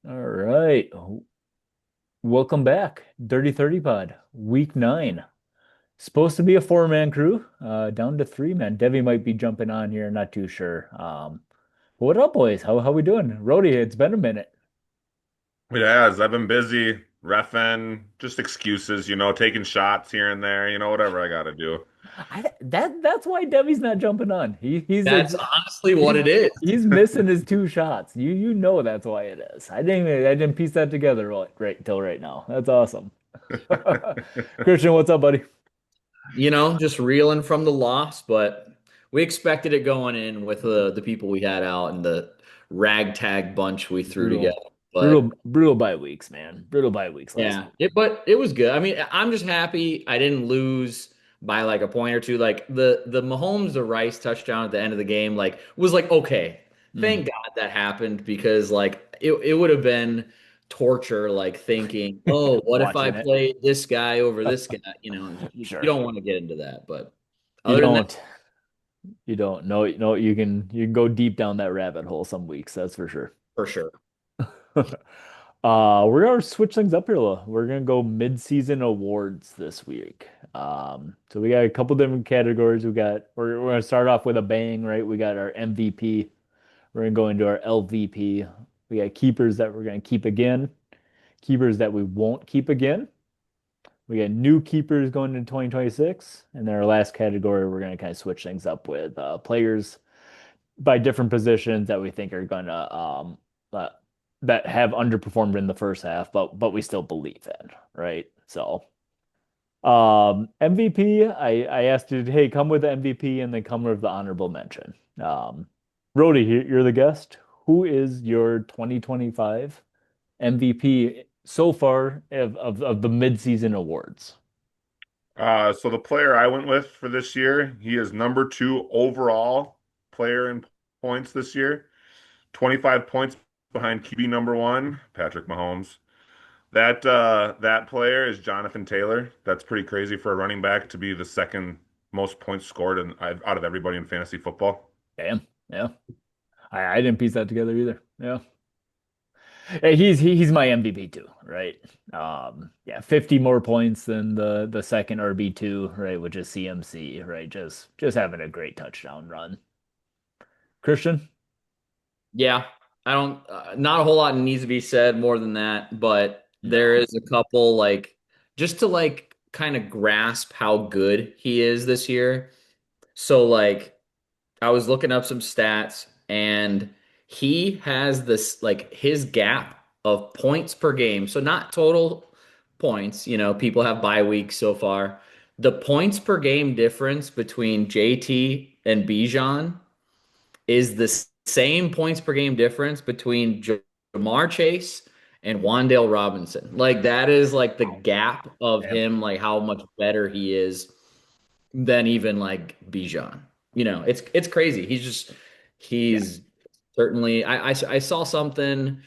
All right. Welcome back. Dirty 30 Pod, week 9. Supposed to be a four-man crew, down to three, man. Devi might be jumping on here, not too sure. What up, boys? How we doing? Rody, it's been a minute. It has. I've been busy refing, just excuses, taking shots here and there, whatever I gotta do. That's why Devi's not jumping on. That's honestly what He's it is. he's missing his two shots. You know that's why it is. I didn't piece that together right till right now. That's awesome. Christian, what's up, buddy? Just reeling from the loss, but we expected it going in with the people we had out and the ragtag bunch we threw Brutal. together. But Brutal bye weeks, man. Brutal bye weeks last yeah, but it was good. I mean, I'm just happy I didn't lose by like a point or two. Like the Mahomes the Rice touchdown at the end of the game, like was like okay. week. Thank God that happened because like it would have been torture, like thinking, oh, what if I Watching it. played this guy over this guy? You Sure. don't want to get into that. But You other than that, don't. You don't. No, you can go deep down that rabbit hole some weeks, that's for sure. for sure. We're gonna switch things up here, though. We're gonna go mid-season awards this week. So we got a couple different categories. We're gonna start off with a bang, right? We got our MVP. We're gonna go into our LVP. We got keepers that we're gonna keep again, keepers that we won't keep again. We got new keepers going into 2026. And then our last category, we're going to kind of switch things up with players by different positions that we think are going to uh, that have underperformed in the first half, but we still believe in, right? So MVP, I asked you, hey, come with the MVP and then come with the honorable mention. Rody, you're the guest. Who is your 2025 MVP so far of the midseason awards? So the player I went with for this year, he is number two overall player in points this year, 25 points behind QB number one, Patrick Mahomes. That player is Jonathan Taylor. That's pretty crazy for a running back to be the second most points scored out of everybody in fantasy football. Damn. Yeah. I didn't piece that together either. Yeah. Hey, he's my MVP too, right? Yeah, 50 more points than the second RB2, right, which is CMC, right? Just having a great touchdown run. Christian? Yeah, I don't. Not a whole lot needs to be said more than that, but there No. is a couple like just to like kind of grasp how good he is this year. So like I was looking up some stats and he has this like his gap of points per game. So not total points, people have bye weeks so far. The points per game difference between JT and Bijan is the same points per game difference between Jamar Chase and Wandale Robinson. Like that is like the gap of Damn. him, like how much better he is than even like Bijan. It's crazy. Yeah. He's certainly I saw something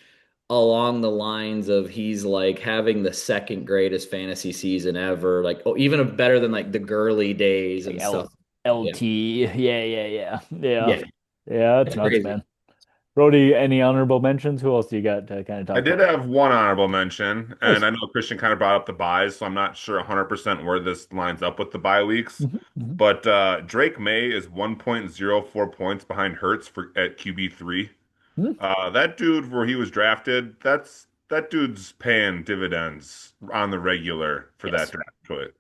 along the lines of he's like having the second greatest fantasy season ever, like oh, even better than like the Gurley days Like and stuff. Yeah. LT. Yeah. Yeah. Yeah. Yeah, that's It's nuts, crazy. man. Brody, any honorable mentions? Who else do you got to kind of I talk did about? have one honorable mention, and Nice. I know Christian kind of brought up the buys, so I'm not sure 100% where this lines up with the bye weeks. Mhm, mhm. But Drake May is 1.04 points behind Hurts at QB3. Mhm. That dude, where he was drafted, that dude's paying dividends on the regular for that Yes. draft choice.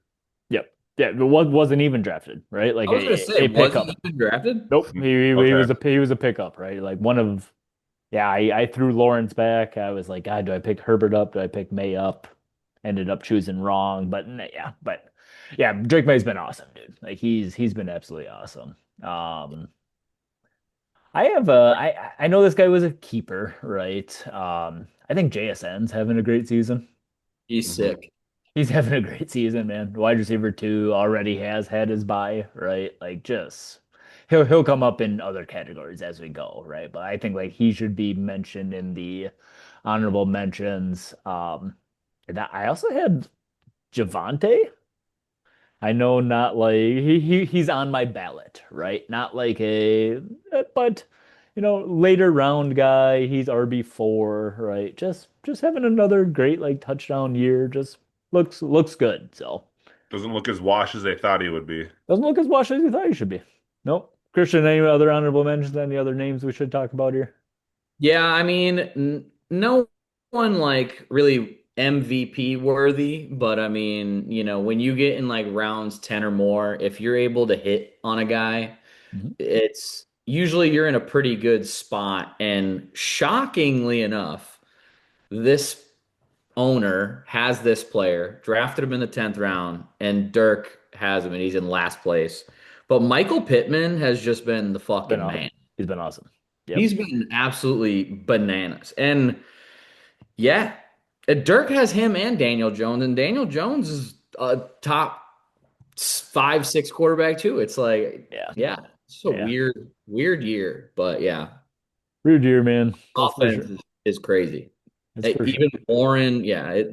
Yep. Yeah, but wasn't even drafted, right? Like I was gonna say, a wasn't pickup. even drafted. Nope. Okay. He was a pickup, right? Like one of yeah, I threw Lawrence back. I was like, God, do I pick Herbert up? Do I pick May up? Ended up choosing wrong, but yeah, Drake May's been awesome, dude. Like he's been absolutely awesome. I have a I know this guy was a keeper, right? I think JSN's having a great season. He's hmm sick. He's having a great season, man. Wide receiver two already has had his bye, right? Like just he'll come up in other categories as we go, right? But I think like he should be mentioned in the honorable mentions. And I also had Javante. I know not like he's on my ballot, right? Not like a but later round guy. He's RB4, right? Just having another great like touchdown year. Just looks good. So Doesn't look as washed as they thought he would be. doesn't look as washed as you thought he should be. Nope. Christian, any other honorable mentions? Any other names we should talk about here? Yeah, I mean, no one like really MVP worthy, but I mean, when you get in like rounds 10 or more, if you're able to hit on a guy, Mhm. it's usually you're in a pretty good spot. And shockingly enough, this owner has this player, drafted him in the 10th round, and Dirk has him and he's in last place. But Michael Pittman has just been the Been fucking awesome. man. He's been awesome. Yep. He's been absolutely bananas. And yeah, Dirk has him and Daniel Jones, and Daniel Jones is a top 5, 6 quarterback too. It's like, Yeah. yeah, it's a Yeah. weird year, but yeah, Rude year, man. That's for offense sure. is crazy. That's for sure. Even Warren, yeah,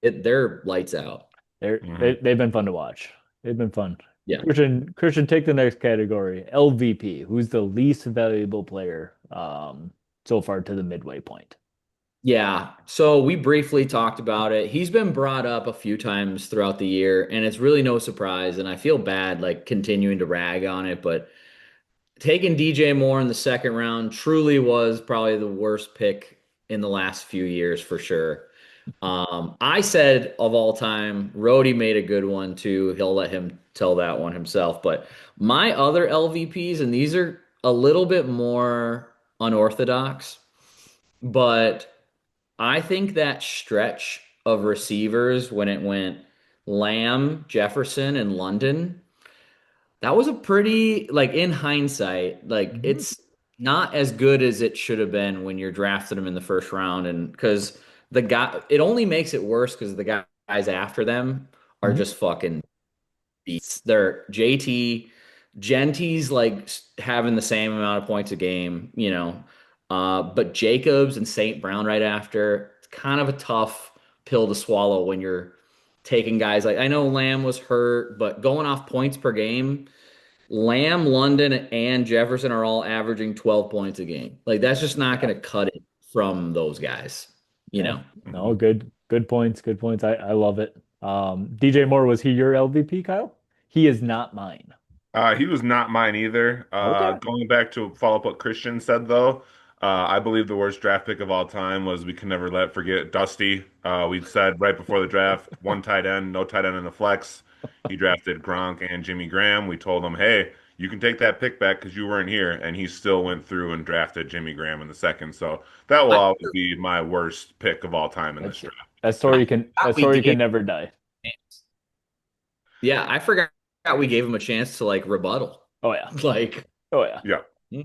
they're lights out. They've been fun to watch. They've been fun. Yeah. Christian, take the next category. LVP. Who's the least valuable player so far to the midway point? Yeah, so we briefly talked about it. He's been brought up a few times throughout the year, and it's really no surprise. And I feel bad like continuing to rag on it, but taking DJ Moore in the second round truly was probably the worst pick in the last few years for sure. I said of all time, Rhodey made a good one too. He'll let him tell that one himself. But my other LVPs, and these are a little bit more unorthodox, but I think that stretch of receivers when it went Lamb, Jefferson, and London, that was a pretty, like in hindsight, like Mhm. it's not as good as it should have been when you're drafting them in the first round. And because it only makes it worse because the guys after them are Mhm. just fucking beats. They're Genty's like having the same amount of points a game, but Jacobs and St. Brown right after, it's kind of a tough pill to swallow when you're taking guys like I know Lamb was hurt, but going off points per game, Lamb, London, and Jefferson are all averaging 12 points a game. Like that's just not Yeah. going to cut it from those guys, you Yeah. know. No, Mhm. good points. Good points. I love it. DJ Moore, was he your LVP, Kyle? He is not mine. He was not mine either. Okay. Going back to follow up what Christian said, though, I believe the worst draft pick of all time was we can never let forget Dusty. We said right before the draft, one tight end, no tight end in the flex. He drafted Gronk and Jimmy Graham. We told him, hey, you can take that pick back because you weren't here, and he still went through and drafted Jimmy Graham in the second. So that will I, always be my worst pick of all time in this That's draft. I that forgot we story gave can never die. Yeah, I forgot we gave him a chance to like rebuttal. Oh yeah. Like, Oh yeah. Yeah. hmm,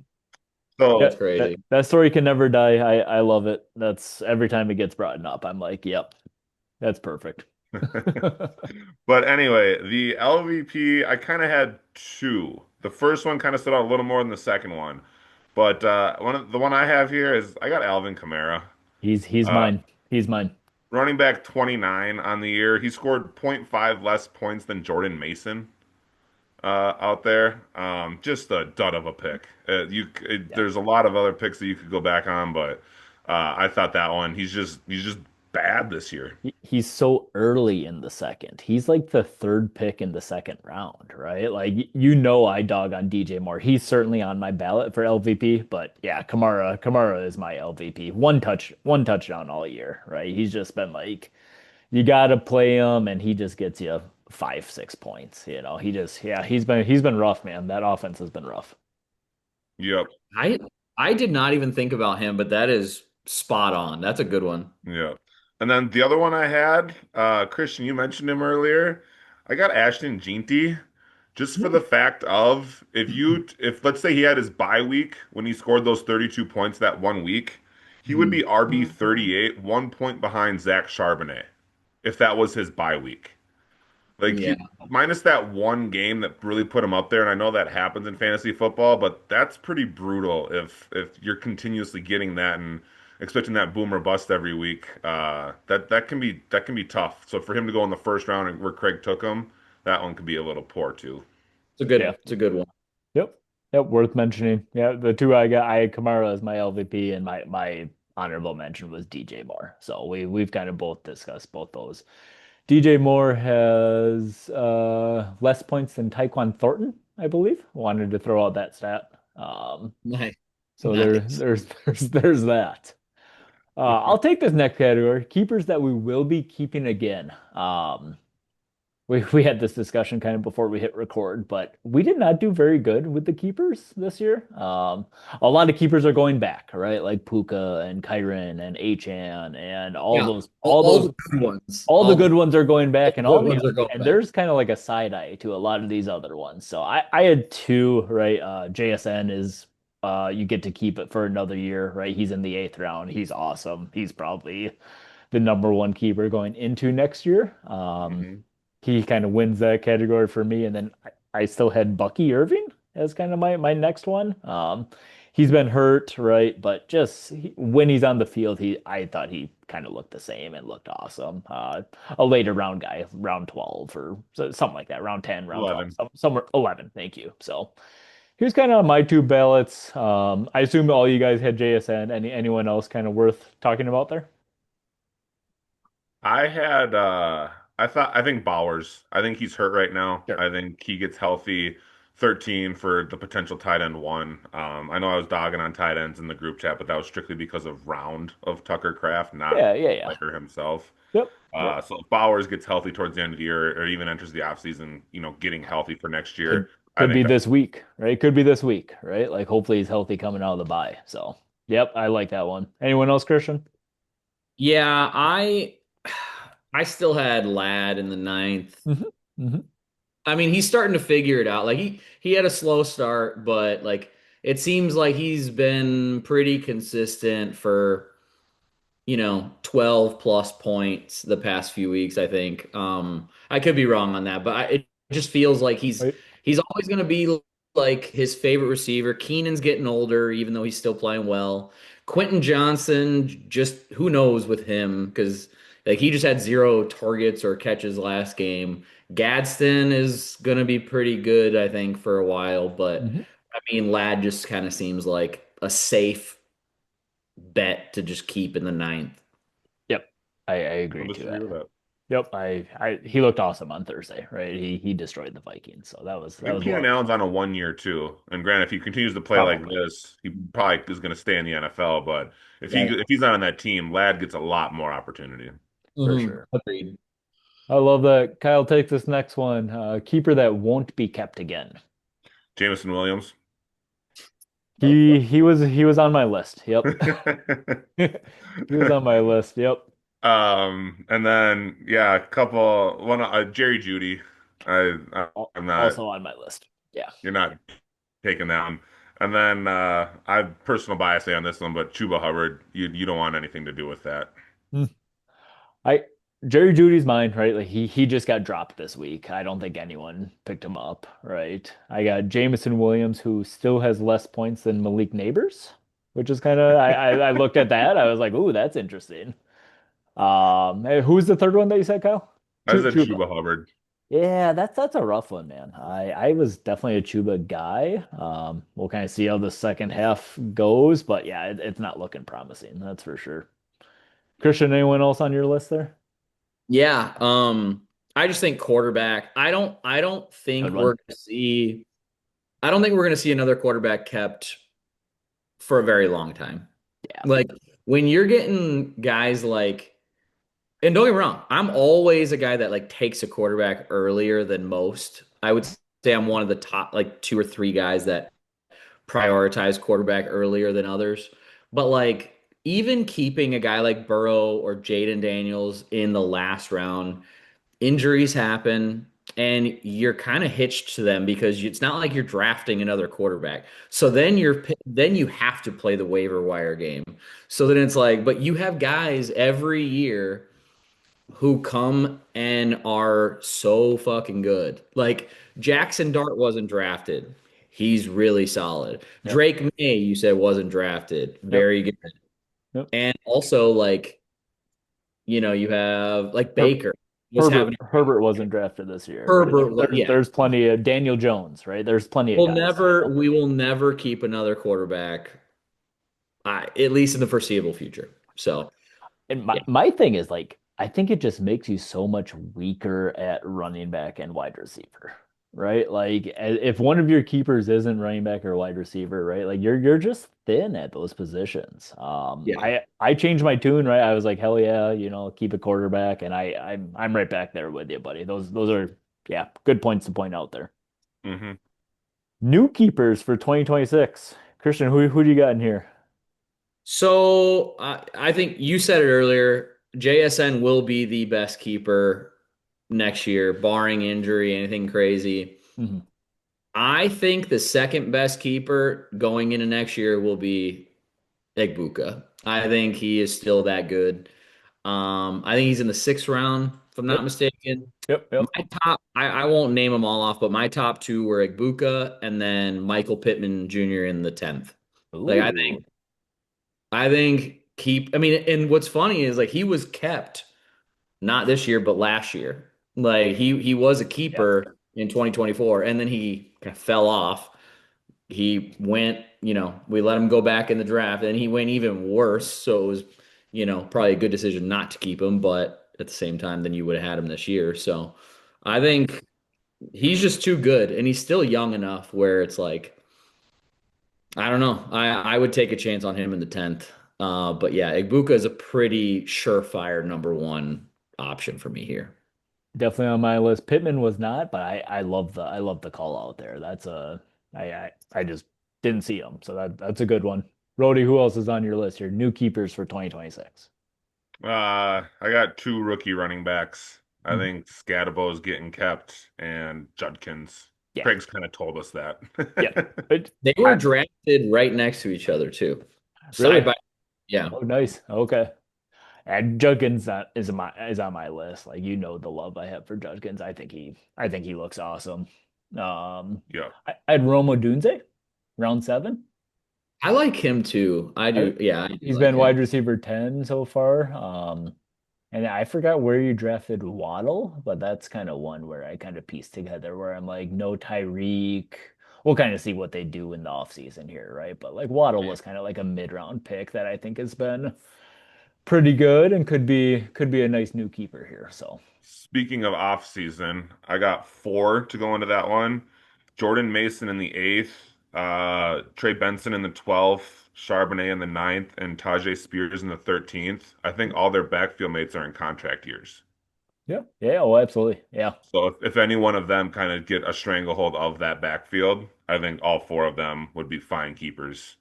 Yeah, that's So crazy. that story can never die. I love it. That's every time it gets brought up, I'm like, yep, that's perfect. But anyway, the LVP, I kind of had two. The first one kind of stood out a little more than the second one. But the one I have here is I got Alvin Kamara, He's uh, mine. He's mine. running back 29 on the year. He scored zero point 0.5 less points than Jordan Mason out there. Just a dud of a pick. Yeah. There's a lot of other picks that you could go back on, but I thought that one. He's just bad this year. He's so early in the second. He's like the third pick in the second round, right? Like I dog on DJ Moore. He's certainly on my ballot for LVP, but yeah, Kamara is my LVP. One touchdown all year, right? He's just been like you gotta play him and he just gets you 5, 6 points. He's been rough, man. That offense has been rough. Yep. I I did not even think about him, but that is spot on. That's a good one. Yeah. And then the other one I had, Christian, you mentioned him earlier. I got Ashton Jeanty just for Hmm. the fact of if let's say he had his bye week when he scored those 32 points that one week, he would Hmm. be RB 38, 1 point behind Zach Charbonnet if that was his bye week. Like Yeah. he minus that one game that really put him up there, and I know that happens in fantasy football, but that's pretty brutal if you're continuously getting that and expecting that boom or bust every week. That can be tough. So for him to go in the first round and where Craig took him, that one could be a little poor too. It's a good Yeah. it's a good one. Yep. Yep, worth mentioning. Yeah, the two I got, I had Kamara as my LVP, and my honorable mention was DJ Moore. So we've kind of both discussed both those. DJ Moore has less points than Tyquan Thornton, I believe. Wanted to throw out that stat. Nice. So Nice. there's that. I'll take this next category, keepers that we will be keeping again. We had this discussion kind of before we hit record, but we did not do very good with the keepers this year. A lot of keepers are going back, right? Like Puka and Kyron and Achan and all Yeah. those All the good ones. all the good ones are going All back, and the all good the ones are going and back. there's kind of like a side eye to a lot of these other ones. So I had two, right? JSN is you get to keep it for another year, right? He's in the eighth round. He's awesome. He's probably the number one keeper going into next year. Hmm. He kind of wins that category for me. And then I still had Bucky Irving as kind of my next one. He's been hurt, right? But just when he's on the field, I thought he kind of looked the same and looked awesome. A later round guy, round 12 or something like that, round 10, round 12, 11. somewhere 11. Thank you. So here's kind of my two ballots. I assume all you guys had JSN. Anyone else kind of worth talking about there? I had I think Bowers. I think he's hurt right now. Sure. I think he gets healthy 13 for the potential tight end one. I know I was dogging on tight ends in the group chat, but that was strictly because of round of Tucker Craft, not Yeah, yeah, yeah. player himself. Yep. Yep. So if Bowers gets healthy towards the end of the year or even enters the offseason, getting healthy for next could year, I could be think this week, right? Could be this week, right? Like hopefully he's healthy coming out of the bye. So, yep, I like that one. Anyone else, Christian? Yeah, I still had Lad in the ninth. Hmm. Hmm. I mean, he's starting to figure it out. Like he had a slow start, but like it seems like he's been pretty consistent for 12 plus points the past few weeks, I think. I could be wrong on that, but it just feels like Wait. he's always going to be like his favorite receiver. Keenan's getting older, even though he's still playing well. Quentin Johnson, just who knows with him because like he just had zero targets or catches last game. Gadsden is going to be pretty good, I think, for a while, but Hmm. I mean, Lad just kind of seems like a safe bet to just keep in the ninth. Yep, I I'll agree to disagree that. with that. Yep, he looked awesome on Thursday, right? He destroyed the Vikings, so I that think was Keenan well Allen's on a 1 year too. And granted, if he continues to play like probably. this, he probably is going to stay in the NFL. But Yeah, if he's not on that team, Ladd gets a lot more opportunity. for sure. Agreed. I love that. Kyle takes this next one. Keeper that won't be kept again. Jameson Williams. He was on my list. Yep. He was on my list. Yep. And then yeah, a couple one Jerry Judy. I'm not Also on my list. Yeah. you're not taking that one. And then I have personal bias on this one, but Chuba Hubbard, you don't want anything to do with that. Hmm. I Jerry Judy's mine, right? Like he just got dropped this week. I don't think anyone picked him up, right? I got Jamison Williams, who still has less points than Malik Neighbors, which is kind of I looked at that. I was like, ooh, that's interesting. Hey, who's the third one that you said, Kyle? I said Chuba. Chuba Hubbard. Yeah, that's a rough one, man. I was definitely a Chuba guy. We'll kind of see how the second half goes, but yeah, it's not looking promising, that's for sure. Christian, anyone else on your list there? Yeah, I just think quarterback. Good one. I don't think we're gonna see another quarterback kept for a very long time. Yeah. Like when you're getting guys like, and don't get me wrong, I'm always a guy that like takes a quarterback earlier than most. I would say I'm one of the top like two or three guys that prioritize quarterback earlier than others. But like even keeping a guy like Burrow or Jaden Daniels in the last round, injuries happen and you're kind of hitched to them because it's not like you're drafting another quarterback. So then you have to play the waiver wire game. So then it's like, but you have guys every year who come and are so fucking good. Like Jackson Dart wasn't drafted. He's really solid. Yep. Drake May, you said wasn't drafted. Yep. Very good. Yep. And also like, you have like Her- Baker. was having Herbert wasn't drafted this year, but Herbert. Yeah, there's plenty of Daniel Jones, right? There's plenty of guys. we will never keep another quarterback, at least in the foreseeable future. So And yeah, my thing is like, I think it just makes you so much weaker at running back and wide receiver, right? Like, if one of your keepers isn't running back or wide receiver, right? Like, you're just thin at those positions. yeah. I changed my tune, right? I was like, hell yeah, keep a quarterback, and I'm right back there with you, buddy. Those are yeah, good points to point out there. Hmm. New keepers for 2026. Christian, who do you got in here? So I think you said it earlier. JSN will be the best keeper next year, barring injury, anything crazy. Mhm. I think the second best keeper going into next year will be Egbuka. I think he is still that good. I think he's in the sixth round, if I'm not Yep, mistaken. yep. I won't name them all off, but my top two were Egbuka and then Michael Pittman Jr. in the 10th. Like Ooh. I think I mean, and what's funny is like he was kept not this year, but last year. Like he was a Yep. keeper in 2024, and then he kind of fell off. He went, we let him go back in the draft, and he went even worse. So it was, probably a good decision not to keep him, but at the same time, then you would have had him this year. So I think he's just too good, and he's still young enough where it's like, I don't know. I would take a chance on him in the 10th. But yeah, Igbuka is a pretty surefire number one option for me here. Definitely on my list. Pittman was not, but I love the call out there. That's a I just didn't see him, so that's a good one. Rody, who else is on your list here? New keepers for 2026. I got two rookie running backs. I Mhm. think Scadabo is getting kept, and Judkins. Yeah, Craig's kind of told us that. yeah. But They were I drafted right next to each other too. Side really, by yeah. oh nice. Okay. And Judkins is on my list. Like the love I have for Judkins. I think he looks awesome. Yeah. I had Rome Odunze, round 7. I like him too. I I, do. Yeah, I do he's like been him. wide receiver 10 so far. And I forgot where you drafted Waddle, but that's kind of one where I kind of pieced together where I'm like, no Tyreek. We'll kind of see what they do in the offseason here, right? But like Waddle was kind of like a mid-round pick that I think has been pretty good and could be a nice new keeper here. So Speaking of off season, I got four to go into that one. Jordan Mason in the eighth, Trey Benson in the 12th, Charbonnet in the ninth, and Tajay Spears in the 13th. I think all their backfield mates are in contract years. yeah, yeah, oh, absolutely. Yeah. So if any one of them kind of get a stranglehold of that backfield, I think all four of them would be fine keepers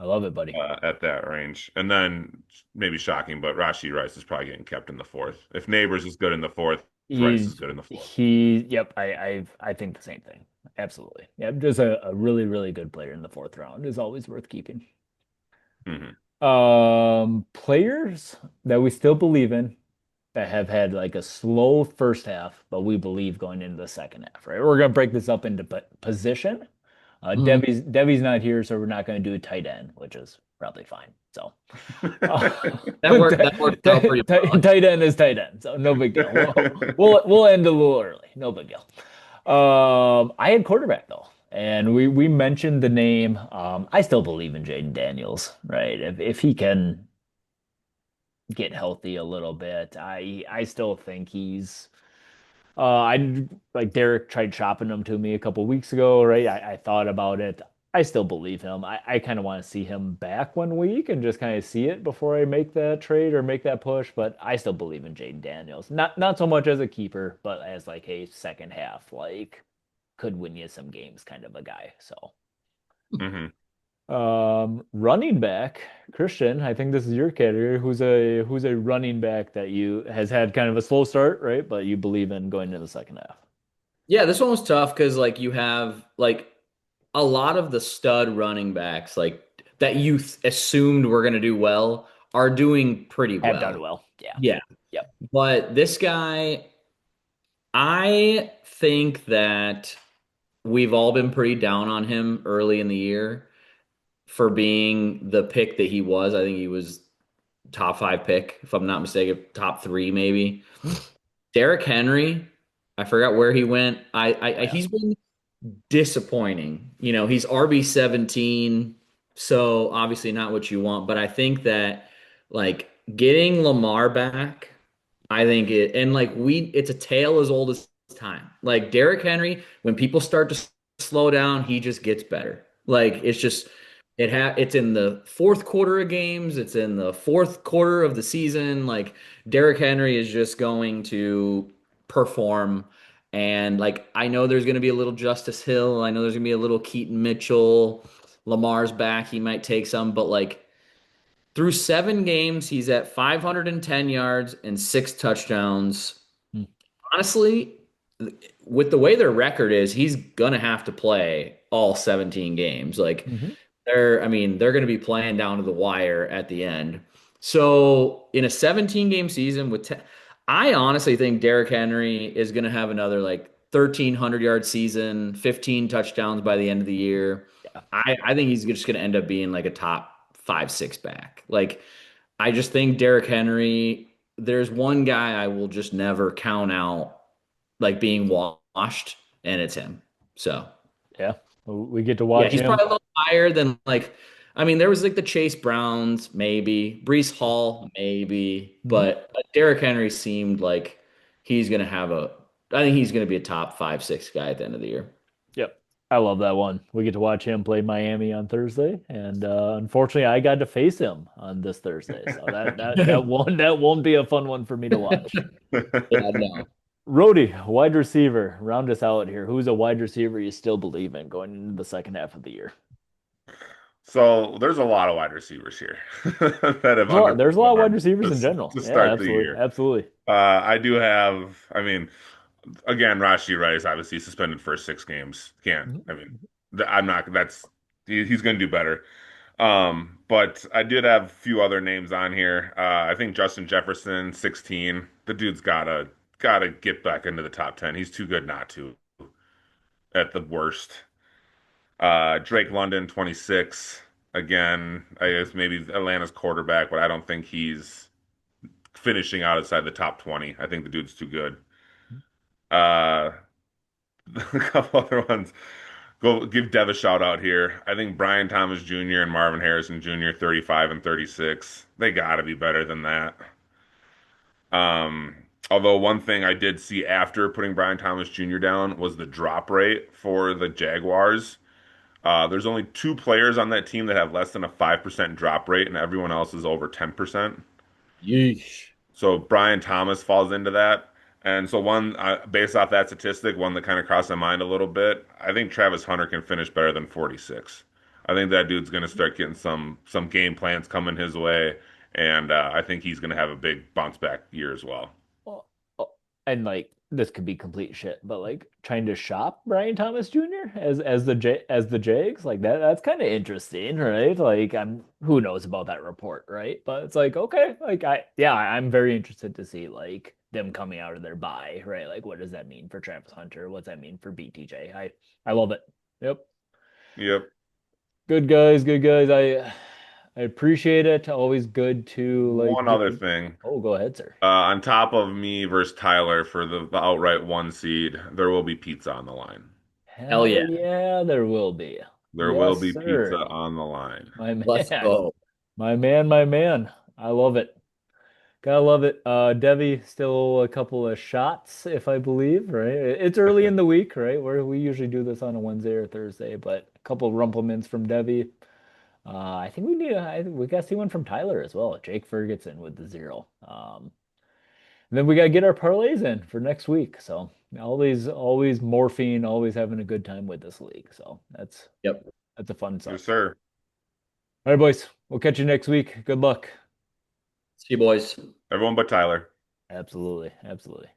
I love it, buddy. at that range. And then maybe shocking, but Rashi Rice is probably getting kept in the fourth. If Neighbors is good in the fourth, Rice is He's good in the fourth. yep, I think the same thing. Absolutely. Yep, just a really, really good player in the fourth round is always worth keeping. Hmm. Players that we still believe in that have had like a slow first half, but we believe going into the second half, right? We're gonna break this up into position. Mhm. Debbie's not here, so we're not gonna do a tight end, which is probably fine. So uh, That worked out pretty well. tight end is tight end, so no big deal. We'll end a little early, no big deal. I had quarterback though, and we mentioned the name. I still believe in Jaden Daniels, right? If he can get healthy a little bit, I still think he's. I like Derek tried shopping him to me a couple weeks ago, right? I thought about it. I still believe him. I kind of want to see him back one week and just kind of see it before I make that trade or make that push. But I still believe in Jaden Daniels. Not so much as a keeper, but as like a second half, like could win you some games kind of a guy. So Hmm. running back, Christian, I think this is your category. Who's a running back that you has had kind of a slow start, right? But you believe in going into the second half. Yeah, this one was tough because like you have like a lot of the stud running backs like that you assumed were going to do well are doing pretty Have done well. well. Yeah. Yeah, Yep. but this guy, I think that we've all been pretty down on him early in the year for being the pick that he was. I think he was top five pick, if I'm not mistaken, top three maybe. Derrick Henry, I forgot where he went. Yeah. He's been disappointing. He's RB 17, so obviously not what you want, but I think that like getting Lamar back, I think and like it's a tale as old as time. Like Derrick Henry, when people start to slow down, he just gets better. Like it's just it's in the fourth quarter of games, it's in the fourth quarter of the season. Like Derrick Henry is just going to perform. And like I know there's going to be a little Justice Hill. I know there's going to be a little Keaton Mitchell. Lamar's back. He might take some, but like through 7 games, he's at 510 yards and 6 touchdowns. Honestly, with the way their record is, he's gonna have to play all 17 games. Like Mm-hmm. I mean, they're gonna be playing down to the wire at the end. So in a 17 game season with 10, I honestly think Derrick Henry is gonna have another like 1,300 yard season, 15 touchdowns by the end of the year. Yeah. I think he's just gonna end up being like a top 5, 6 back. Like I just think Derrick Henry, there's one guy I will just never count out like being washed, and it's him. So Yeah. We get to yeah, watch he's him. probably a little higher than like I mean, there was like the Chase Browns, maybe, Brees Hall, maybe, Mhm. but Derrick Henry seemed like he's gonna have a I think he's gonna be a top 5, 6 guy at the end of the year. Yep. I love that one. We get to watch him play Miami on Thursday, and unfortunately, I got to face him on this Thursday, so that won't be a fun one for me to watch. Yeah, no. Rody, wide receiver, round us out here. Who's a wide receiver you still believe in going into the second half of the year? So there's a lot of wide receivers here that have There's a lot of wide underperformed receivers in to, general. to Yeah, start the absolutely, year. absolutely. I do have, I mean, again, Rashi Rice obviously suspended for 6 games. Can't, Mhm. I mean, I'm not, he's going to do better. But I did have a few other names on here. I think Justin Jefferson, 16. The dude's gotta get back into the top 10. He's too good not to at the worst. Drake London, 26. Again, I guess maybe Atlanta's quarterback, but I don't think he's finishing outside the top 20. I think the dude's too good. Uh, a couple other ones. Go give Dev a shout out here. I think Brian Thomas Jr. and Marvin Harrison Jr., 35 and 36. They got to be better than that. Um, although one thing I did see after putting Brian Thomas Jr. down was the drop rate for the Jaguars. There's only 2 players on that team that have less than a 5% drop rate, and everyone else is over 10%. Yeesh. So Brian Thomas falls into that. And so based off that statistic, one that kind of crossed my mind a little bit, I think Travis Hunter can finish better than 46. I think that dude's going to start getting some game plans coming his way, and I think he's going to have a big bounce back year as well. Well, oh, and like this could be complete shit, but like trying to shop Brian Thomas Jr. as the Jags, like that's kind of interesting, right? Like I'm who knows about that report, right? But it's like okay, like I'm very interested to see like them coming out of their bye, right? Like what does that mean for Travis Hunter? What's that mean for BTJ? I love it. Yep. Yep. Good guys, good guys. I appreciate it. Always good to like One get other thing. Oh, go ahead, sir. On top of me versus Tyler for the outright 1 seed, there will be pizza on the line. Hell Hell yeah. yeah, there will be. There will Yes, be pizza sir. on the line. My Let's man. go. My man, my man. I love it. Gotta love it. Devi, still a couple of shots, if I believe, right? It's early in the week, right? Where we usually do this on a Wednesday or Thursday, but a couple of rumplements from Devi. I think I think we got to see one from Tyler as well. Jake Ferguson with the 0. And then we gotta get our parlays in for next week. So always morphine, always having a good time with this league. So Yep. that's a fun Yes, side. sir. All right, boys. We'll catch you next week. Good luck. See you boys. Everyone but Tyler. Absolutely. Absolutely.